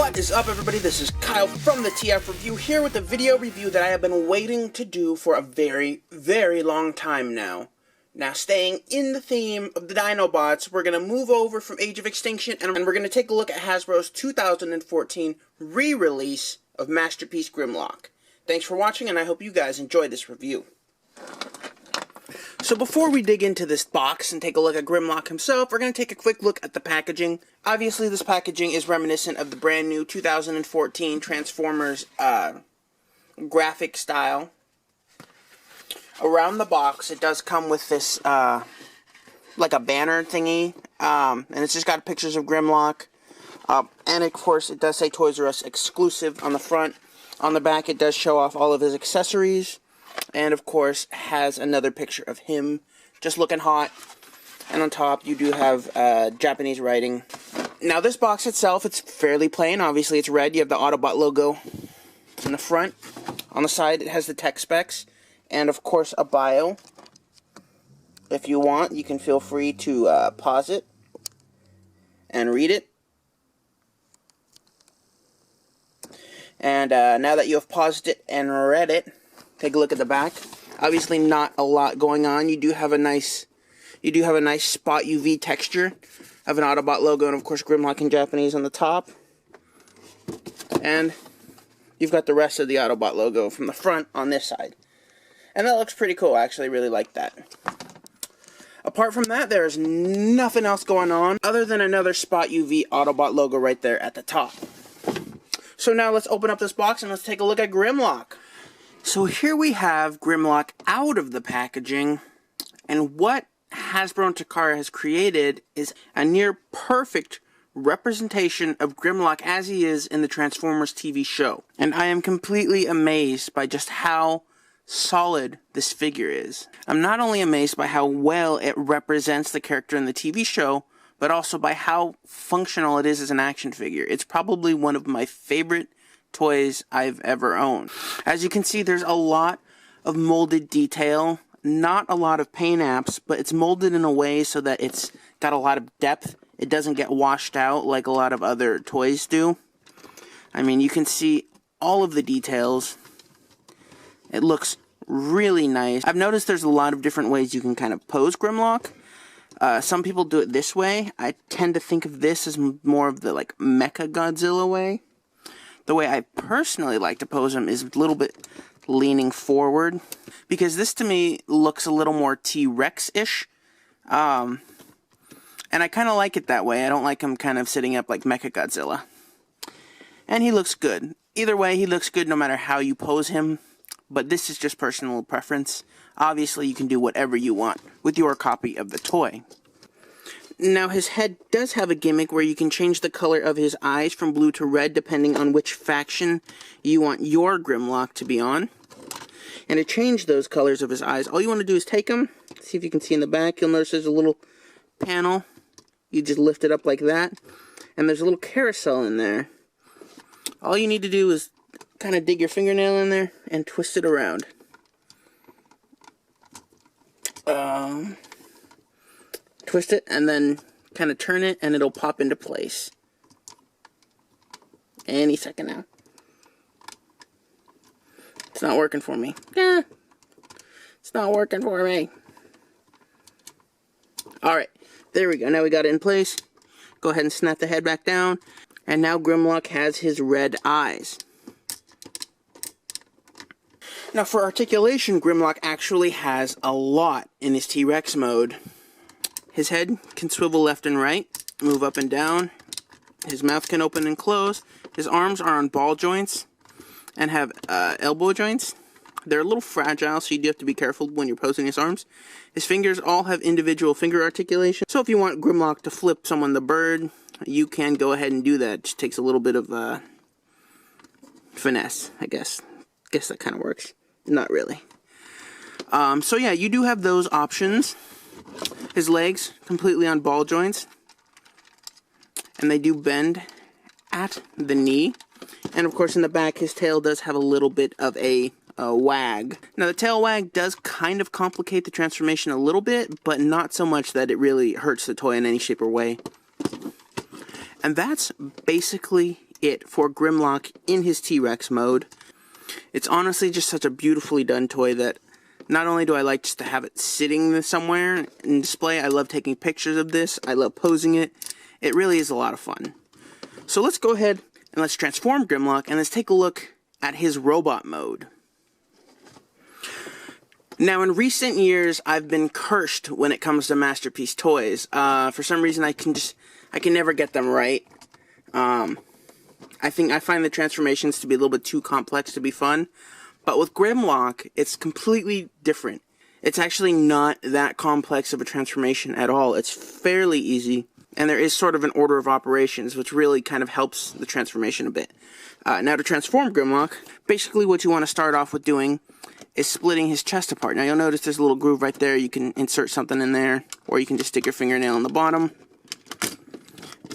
What is up, everybody? This is Kyle from the TF Review here with a video review that I have been waiting to do for a very, very long time now. Now, staying in the theme of the Dinobots, we're going to move over from Age of Extinction and we're going to take a look at Hasbro's 2014 re-release of Masterpiece Grimlock. Thanks for watching, and I hope you guys enjoy this review. So before we dig into this box and take a look at Grimlock himself, we're going to take a quick look at the packaging. Obviously, this packaging is reminiscent of the brand new 2014 Transformers graphic style. Around the box, it does come with this, like a banner thingy, and it's just got pictures of Grimlock. And of course, it does say Toys R Us exclusive on the front. On the back, it does show off all of his accessories. And of course, has another picture of him just looking hot. And on top, you do have Japanese writing. Now, this box itself, it's fairly plain. Obviously, it's red. You have the Autobot logo in the front. On the side, it has the tech specs. And of course, a bio. If you want, you can feel free to pause it and read it. And now that you have paused it and read it, take a look at the back. Obviously, not a lot going on. You do have a nice spot UV texture of an Autobot logo, and of course Grimlock in Japanese on the top. And you've got the rest of the Autobot logo from the front on this side. And that looks pretty cool. I actually really like that. Apart from that, there's nothing else going on other than another spot UV Autobot logo right there at the top. So now let's open up this box and let's take a look at Grimlock. So here we have Grimlock out of the packaging, and what Hasbro and Takara has created is a near perfect representation of Grimlock as he is in the Transformers TV show. And I am completely amazed by just how solid this figure is. I'm not only amazed by how well it represents the character in the TV show, but also by how functional it is as an action figure. It's probably one of my favorite toys I've ever owned. As you can see, there's a lot of molded detail, not a lot of paint apps, but it's molded in a way so that it's got a lot of depth. It doesn't get washed out like a lot of other toys do. I mean, you can see all of the details. It looks really nice. I've noticed there's a lot of different ways you can kind of pose Grimlock. Some people do it this way. I tend to think of this as more of the like Mecha Godzilla way. The way I personally like to pose him is a little bit leaning forward, because this to me looks a little more T-Rex-ish. And I kind of like it that way. I don't like him kind of sitting up like Mecha Godzilla. And he looks good. Either way, he looks good no matter how you pose him. But this is just personal preference. Obviously, you can do whatever you want with your copy of the toy. Now, his head does have a gimmick where you can change the color of his eyes from blue to red depending on which faction you want your Grimlock to be on. And to change those colors of his eyes, all you want to do is take them. See if you can see in the back. You'll notice there's a little panel. You just lift it up like that. And there's a little carousel in there. All you need to do is kind of dig your fingernail in there and twist it around. Twist it and then kind of turn it and it'll pop into place. Any second now. It's not working for me. It's not working for me. Alright, there we go. Now we got it in place. Go ahead and snap the head back down. And now Grimlock has his red eyes. Now for articulation, Grimlock actually has a lot in his T-Rex mode. His head can swivel left and right, move up and down. His mouth can open and close. His arms are on ball joints and have elbow joints. They're a little fragile, so you do have to be careful when you're posing his arms. His fingers all have individual finger articulation. So if you want Grimlock to flip someone the bird, you can go ahead and do that. It just takes a little bit of finesse, I guess. Guess that kind of works. Not really. So yeah, you do have those options. His legs, completely on ball joints. And they do bend at the knee. And of course in the back, his tail does have a little bit of a wag. Now the tail wag does kind of complicate the transformation a little bit, but not so much that it really hurts the toy in any shape or way. And that's basically it for Grimlock in his T-Rex mode. It's honestly just such a beautifully done toy that not only do I like just to have it sitting somewhere in display, I love taking pictures of this, I love posing it. It really is a lot of fun. So let's go ahead and let's transform Grimlock and let's take a look at his robot mode. Now, in recent years, I've been cursed when it comes to Masterpiece toys. For some reason, I can never get them right. I find the transformations to be a little bit too complex to be fun. But with Grimlock, it's completely different. It's actually not that complex of a transformation at all. It's fairly easy, and there is sort of an order of operations, which really kind of helps the transformation a bit. Now, to transform Grimlock, basically what you want to start off with doing is splitting his chest apart. Now, you'll notice there's a little groove right there. You can insert something in there, or you can just stick your fingernail on the bottom.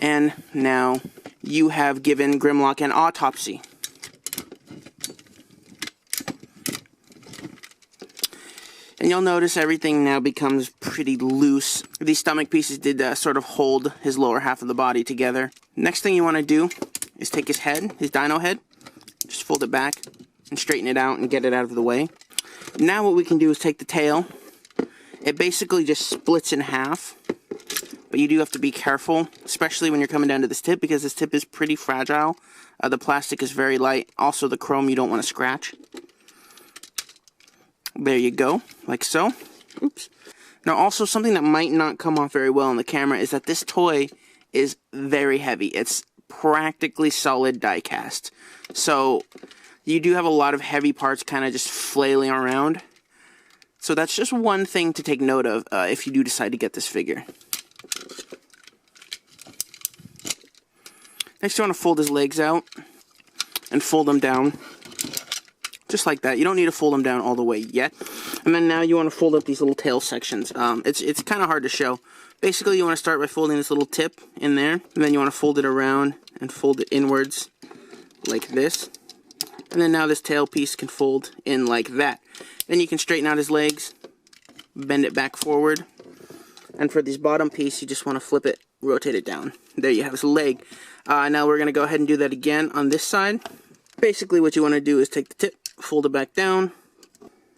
And now you have given Grimlock an autopsy. And you'll notice everything now becomes pretty loose. These stomach pieces did sort of hold his lower half of the body together. Next thing you want to do is take his head, his dino head, just fold it back and straighten it out and get it out of the way. Now what we can do is take the tail. It basically just splits in half. But you do have to be careful, especially when you're coming down to this tip, because this tip is pretty fragile. The plastic is very light. Also, the chrome you don't want to scratch. There you go, like so. Oops. Now, also, something that might not come off very well on the camera is that this toy is very heavy. It's practically solid die cast. So, you do have a lot of heavy parts kind of just flailing around. So that's just one thing to take note of if you do decide to get this figure. Next, you want to fold his legs out and fold them down. Just like that. You don't need to fold them down all the way yet. And then now you want to fold up these little tail sections. It's kind of hard to show. Basically, you want to start by folding this little tip in there. And then you want to fold it around and fold it inwards like this. And then now this tail piece can fold in like that. Then you can straighten out his legs, bend it back forward. And for this bottom piece, you just want to flip it, rotate it down. There you have his leg. Now we're going to go ahead and do that again on this side. Basically what you want to do is take the tip, fold it back down,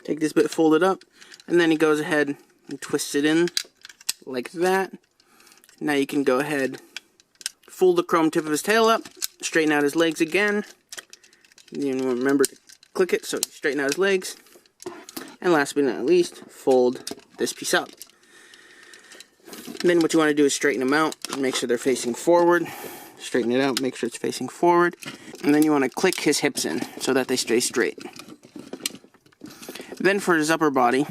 take this bit, fold it up, and then he goes ahead and twists it in like that. Now you can go ahead, fold the chrome tip of his tail up, straighten out his legs again. You remember to click it so you straighten out his legs. And last but not least, fold this piece up. And then what you want to do is straighten them out and make sure they're facing forward. Straighten it out, make sure it's facing forward. And then you want to click his hips in so that they stay straight. Then for his upper body,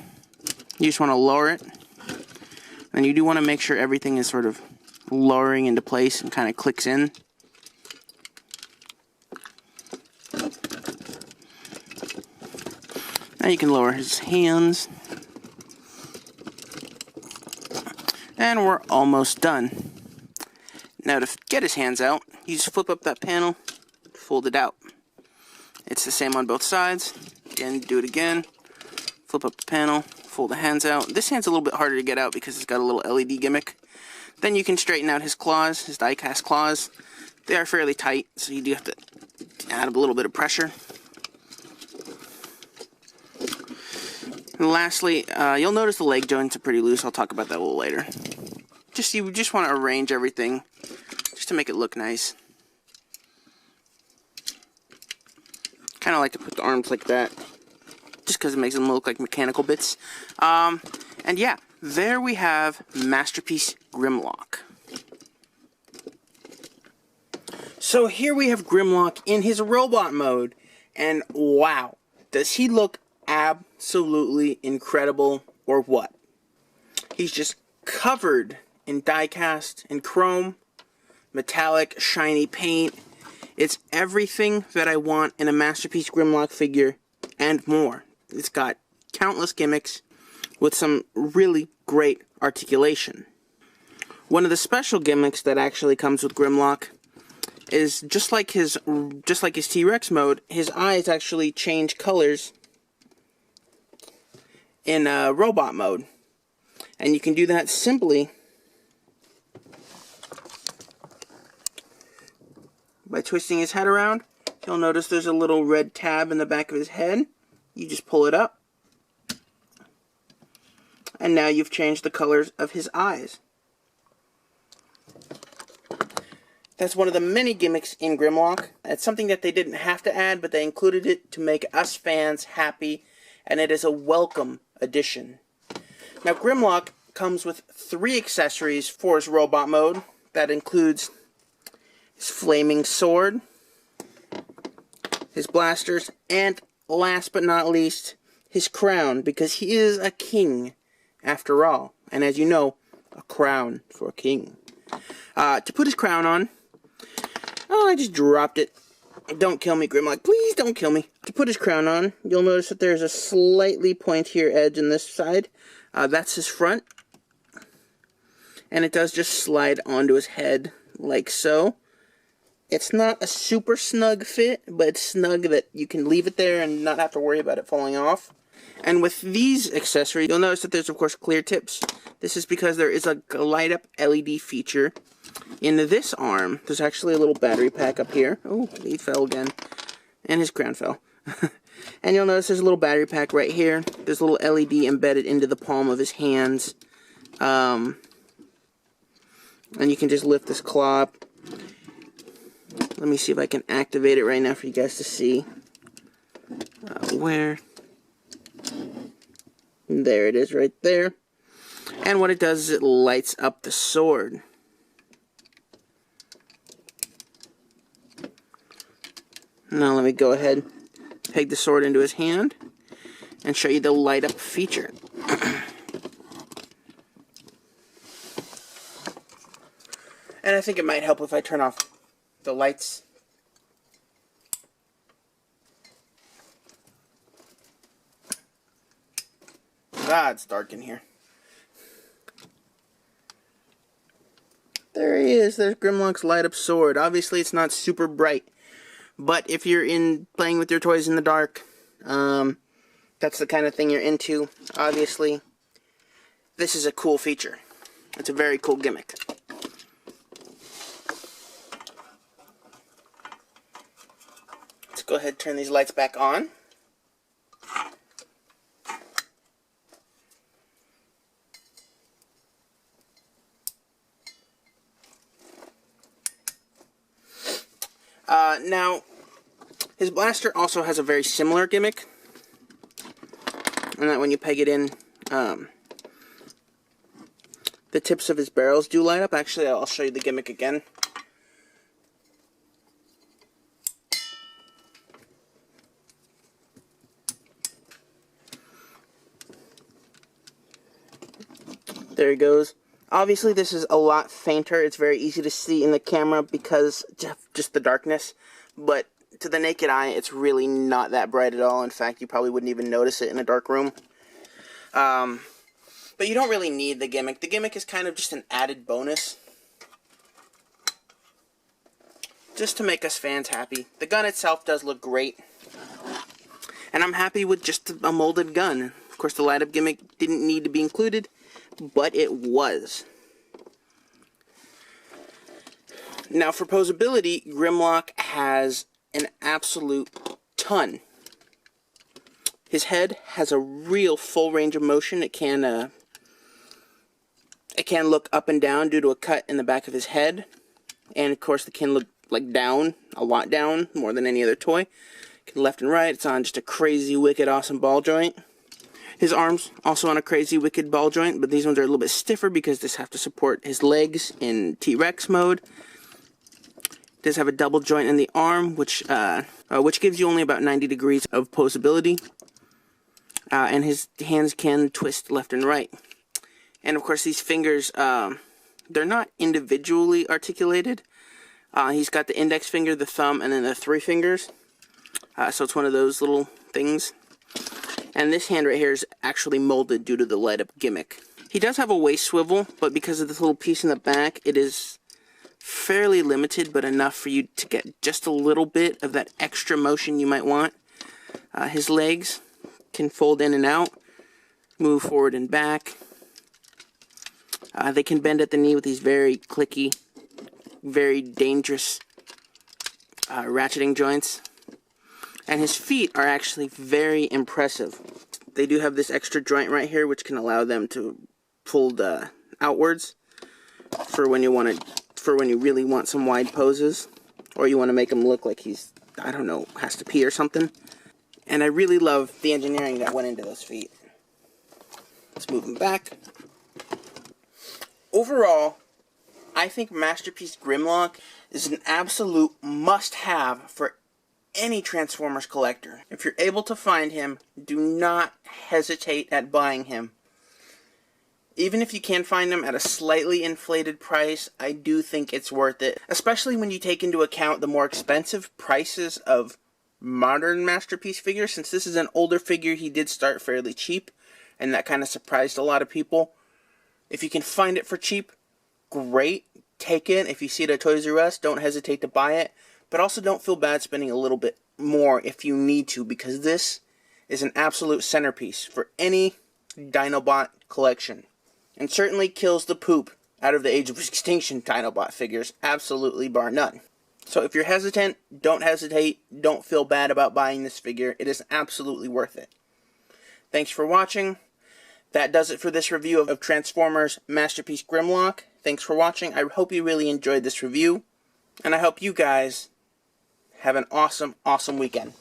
you just want to lower it. And you do want to make sure everything is sort of lowering into place and kind of clicks in. Now you can lower his hands. And we're almost done. Now to get his hands out, you just flip up that panel, fold it out. It's the same on both sides. Again, do it again. Flip up the panel, fold the hands out. This hand's a little bit harder to get out because it's got a little LED gimmick. Then you can straighten out his claws, his die-cast claws. They are fairly tight, so you do have to add a little bit of pressure. And lastly, you'll notice the leg joints are pretty loose. I'll talk about that a little later. You just want to arrange everything just to make it look nice. Kind of like to put the arms like that, just because it makes them look like mechanical bits. And yeah, there we have Masterpiece Grimlock. So here we have Grimlock in his robot mode, and wow, does he look absolutely incredible or what? He's just covered in die-cast and chrome, metallic, shiny paint. It's everything that I want in a Masterpiece Grimlock figure and more. It's got countless gimmicks with some really great articulation. One of the special gimmicks that actually comes with Grimlock is just like his T-Rex mode, his eyes actually change colors in robot mode. And you can do that simply by twisting his head around. You'll notice there's a little red tab in the back of his head. You just pull it up. And now you've changed the colors of his eyes. That's one of the many gimmicks in Grimlock. It's something that they didn't have to add, but they included it to make us fans happy, and it is a welcome addition. Now, Grimlock comes with 3 accessories for his robot mode. That includes his flaming sword, his blasters, and last but not least, his crown, because he is a king after all. And as you know, a crown for a king. To put his crown on, oh, I just dropped it. Don't kill me, Grimlock. Please don't kill me. To put his crown on, you'll notice that there's a slightly pointier edge on this side. That's his front. And it does just slide onto his head like so. It's not a super snug fit, but it's snug that you can leave it there and not have to worry about it falling off. And with these accessories, you'll notice that there's, of course, clear tips. This is because there is a light-up LED feature in this arm. There's actually a little battery pack up here. Oh, he fell again. And his crown fell. And you'll notice there's a little battery pack right here. There's a little LED embedded into the palm of his hands. And you can just lift this claw up. Let me see if I can activate it right now for you guys to see. Where? There it is right there. And what it does is it lights up the sword. Now let me go ahead, peg the sword into his hand, and show you the light up feature. And I think it might help if I turn off the lights. Ah, it's dark in here. There he is. There's Grimlock's light up sword. Obviously, it's not super bright. But if you're playing with your toys in the dark, that's the kind of thing you're into. Obviously, this is a cool feature. It's a very cool gimmick. Let's go ahead and turn these lights back on. Now, his blaster also has a very similar gimmick, and that when you peg it in, the tips of his barrels do light up. Actually, I'll show you the gimmick again. There he goes. Obviously, this is a lot fainter. It's very easy to see in the camera because just the darkness. But to the naked eye, it's really not that bright at all. In fact, you probably wouldn't even notice it in a dark room. But you don't really need the gimmick. The gimmick is kind of just an added bonus, just to make us fans happy. The gun itself does look great. And I'm happy with just a molded gun. Of course, the light-up gimmick didn't need to be included, but it was. Now, for posability, Grimlock has an absolute ton. His head has a real full range of motion. It can look up and down due to a cut in the back of his head. And, of course, it can look like down, a lot down, more than any other toy. It can left and right. It's on just a crazy, wicked, awesome ball joint. His arms also on a crazy, wicked ball joint, but these ones are a little bit stiffer because this have to support his legs in T-Rex mode. It does have a double joint in the arm, which gives you only about 90 degrees of posability. And his hands can twist left and right. And of course, these fingers, they're not individually articulated. He's got the index finger, the thumb, and then the 3 fingers. So it's one of those little things. And this hand right here is actually molded due to the light-up gimmick. He does have a waist swivel, but because of this little piece in the back, it is fairly limited, but enough for you to get just a little bit of that extra motion you might want. His legs can fold in and out, move forward and back. They can bend at the knee with these very clicky, very dangerous ratcheting joints. And his feet are actually very impressive. They do have this extra joint right here, which can allow them to fold outwards for when you really want some wide poses, or you want to make him look like he's, I don't know, has to pee or something. And I really love the engineering that went into those feet. Let's move them back. Overall, I think Masterpiece Grimlock is an absolute must-have for any Transformers collector. If you're able to find him, do not hesitate at buying him. Even if you can find him at a slightly inflated price, I do think it's worth it. Especially when you take into account the more expensive prices of modern Masterpiece figures. Since this is an older figure, he did start fairly cheap, and that kind of surprised a lot of people. If you can find it for cheap, great. Take it. If you see it at Toys R Us, don't hesitate to buy it. But also don't feel bad spending a little bit more if you need to, because this is an absolute centerpiece for any Dinobot collection. And certainly kills the poop out of the Age of Extinction Dinobot figures, absolutely bar none. So if you're hesitant, don't hesitate. Don't feel bad about buying this figure. It is absolutely worth it. Thanks for watching. That does it for this review of Transformers Masterpiece Grimlock. Thanks for watching. I hope you really enjoyed this review. And I hope you guys have an awesome, awesome weekend.